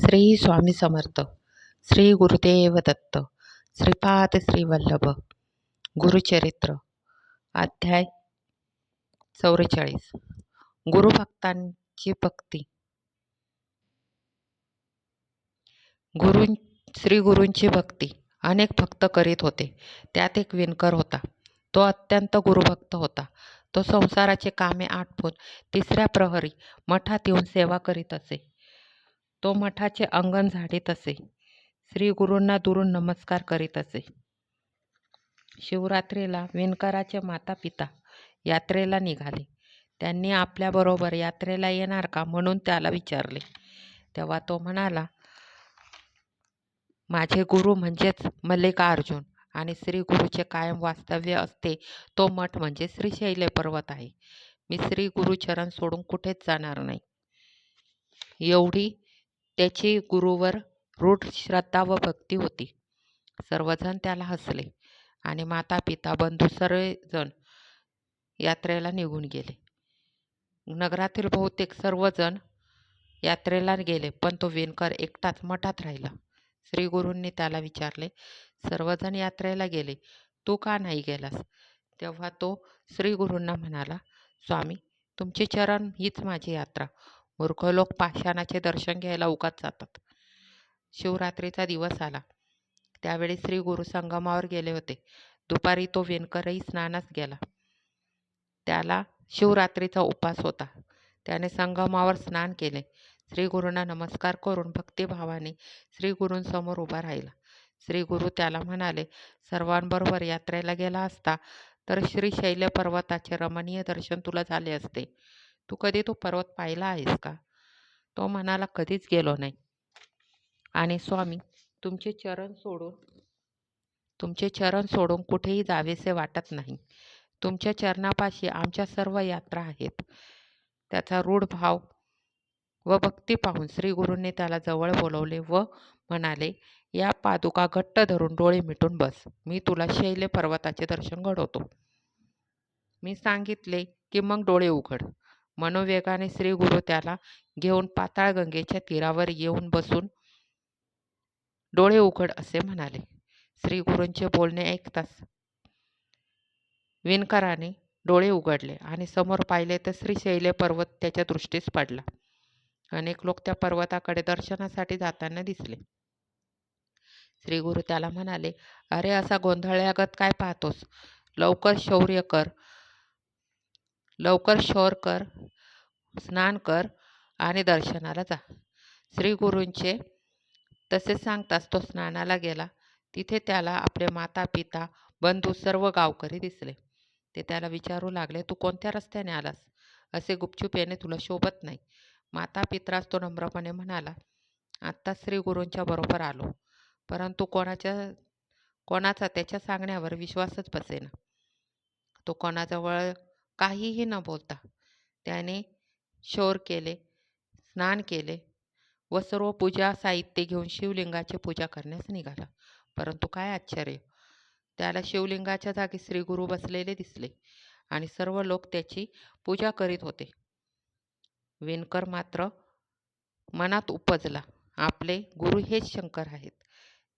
श्री स्वामी समर्थ. श्री गुरुदेव दत्त. श्रीपाद श्री वल्लभ. गुरुचरित्र. अध्याय 44. गुरुभक्तांची भक्ती. श्री गुरूंची भक्ती अनेक भक्त करीत होते. त्यात एक विणकर होता. तो अत्यंत गुरुभक्त होता. तो संसाराचे कामे आटपून तिसऱ्या प्रहरी मठात येऊन सेवा करीत असे. तो मठाचे अंगण झाडीत असे. श्री गुरूंना दुरून नमस्कार करीत असे. शिवरात्रीला विणकराचे माता पिता यात्रेला निघाले. त्यांनी आपल्याबरोबर यात्रेला येणार का म्हणून त्याला विचारले. तेव्हा तो म्हणाला, माझे गुरु म्हणजेच मल्लिकार्जुन आणि श्री गुरुचे कायम वास्तव्य असते तो मठ म्हणजे श्रीशैल्य पर्वत आहे. मी श्री गुरुचरण सोडून कुठेच जाणार नाही. एवढी त्याची गुरुवर रूढ श्रद्धा व भक्ती होती. सर्वजण त्याला हसले आणि माता पिता बंधू सर्वजण यात्रेला निघून गेले. नगरातील बहुतेक सर्वजण यात्रेला गेले, पण तो विणकर एकटाच मठात राहिला. श्री गुरूंनी त्याला विचारले, सर्वजण यात्रेला गेले, तू का नाही गेलास? तेव्हा तो श्री गुरूंना म्हणाला, स्वामी, तुमचे चरण हीच माझी यात्रा. मूर्ख लोक पाषाणाचे दर्शन घ्यायला उगाच जातात. शिवरात्रीचा दिवस आला. त्यावेळी श्री गुरु संगमावर गेले होते. दुपारी तो विणकरही स्नानास गेला. त्याला शिवरात्रीचा उपास होता. त्याने संगमावर स्नान केले. श्री गुरूंना नमस्कार करून भक्तिभावाने श्री गुरूंसमोर उभा राहिला. श्री गुरु त्याला म्हणाले, सर्वांबरोबर यात्रेला गेला असता तर श्रीशैल्य पर्वताचे रमणीय दर्शन तुला झाले असते. तू कधी तो पर्वत पाहिला आहेस का? तो म्हणाला, कधीच गेलो नाही. आणि स्वामी, तुमचे चरण सोडून कुठेही जावेसे वाटत नाही. तुमच्या चरणापाशी आमच्या सर्व यात्रा आहेत. त्याचा रूढ भाव व भक्ती पाहून श्री गुरूंनी त्याला जवळ बोलवले व म्हणाले, या पादुका घट्ट धरून डोळे मिटून बस. मी तुला शैल्य पर्वताचे दर्शन घडवतो. मी सांगितले की मग डोळे उघड. मनोवेगाने श्री गुरु त्याला घेऊन पाताळगंगेच्या तीरावर येऊन बसून डोळे उघड असे म्हणाले. श्री गुरूंचे बोलणे ऐकताच विणकराने डोळे उघडले आणि समोर पाहिले तर श्रीशैल्य पर्वत त्याच्या दृष्टीस पडला. अनेक लोक त्या पर्वताकडे दर्शनासाठी जाताना दिसले. श्री गुरु त्याला म्हणाले, अरे असा गोंधळल्यागत काय पाहतोस? लवकर शौर्य कर, स्नान कर आणि दर्शनाला जा. श्री गुरूंचे तसे सांगताच तो स्नानाला गेला. तिथे त्याला आपले माता पिता बंधू सर्व गावकरी दिसले. ते त्याला विचारू लागले, तू कोणत्या रस्त्याने आलास? असे गुपचूप येणे तुला शोभत नाही. माता पित्रास तो नम्रपणे म्हणाला, आत्ता श्री गुरूंच्या बरोबर आलो, परंतु कोणाचा त्याच्या सांगण्यावर विश्वासच बसेना. तो कोणाजवळ काहीही न बोलता त्याने शौर केले, स्नान केले व सर्व पूजा साहित्य घेऊन शिवलिंगाची पूजा करण्यास निघाला. परंतु काय आश्चर्य, त्याला शिवलिंगाच्या जागी श्री गुरु बसलेले दिसले आणि सर्व लोक त्याची पूजा करीत होते. विणकर मात्र मनात उपजला, आपले गुरु हेच शंकर आहेत.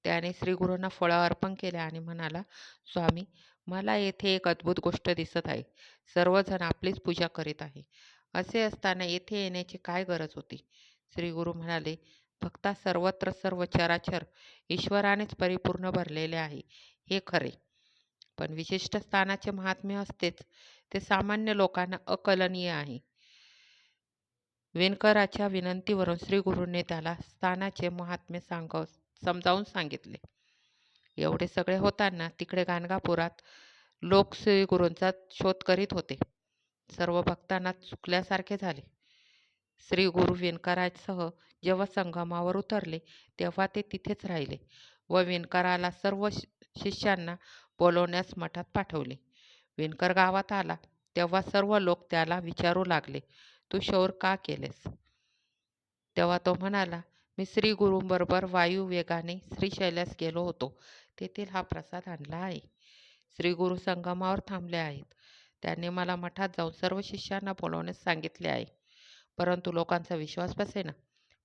त्याने श्री गुरूंना फळं अर्पण केले आणि म्हणाला, स्वामी, मला येथे एक अद्भुत गोष्ट दिसत आहे. सर्वजण आपलीच पूजा करीत आहे. असे असताना येथे येण्याची काय गरज होती? श्री गुरु म्हणाले, भक्ता सर्वत्र सर्व चराचर ईश्वरानेच परिपूर्ण भरलेले आहे, हे खरे. पण विशिष्ट स्थानाचे महात्म्य असतेच, ते सामान्य लोकांना अकलनीय आहे. विणकराच्या विनंतीवरून श्री गुरूंनी त्याला स्थानाचे महात्म्य समजावून सांगितले. एवढे सगळे होताना तिकडे गाणगापुरात लोक श्री गुरूंचा शोध करीत होते. सर्व भक्तांना चुकल्यासारखे झाले. श्री गुरु विणकरासह जेव्हा संगमावर उतरले तेव्हा ते तिथेच राहिले व विणकराला सर्व शिष्यांना बोलवण्यास मठात पाठवले. विणकर गावात आला तेव्हा सर्व लोक त्याला विचारू लागले, तू शौर का केलेस? तेव्हा तो म्हणाला, मी श्री गुरूंबरोबर वायू वेगाने श्रीशैल्यास गेलो होतो. तेथील हा प्रसाद आणला आहे. श्री गुरु संगमावर थांबले आहेत. त्यांनी मला मठात जाऊन सर्व शिष्यांना बोलवण्यास सांगितले आहे, परंतु लोकांचा विश्वास बसेना.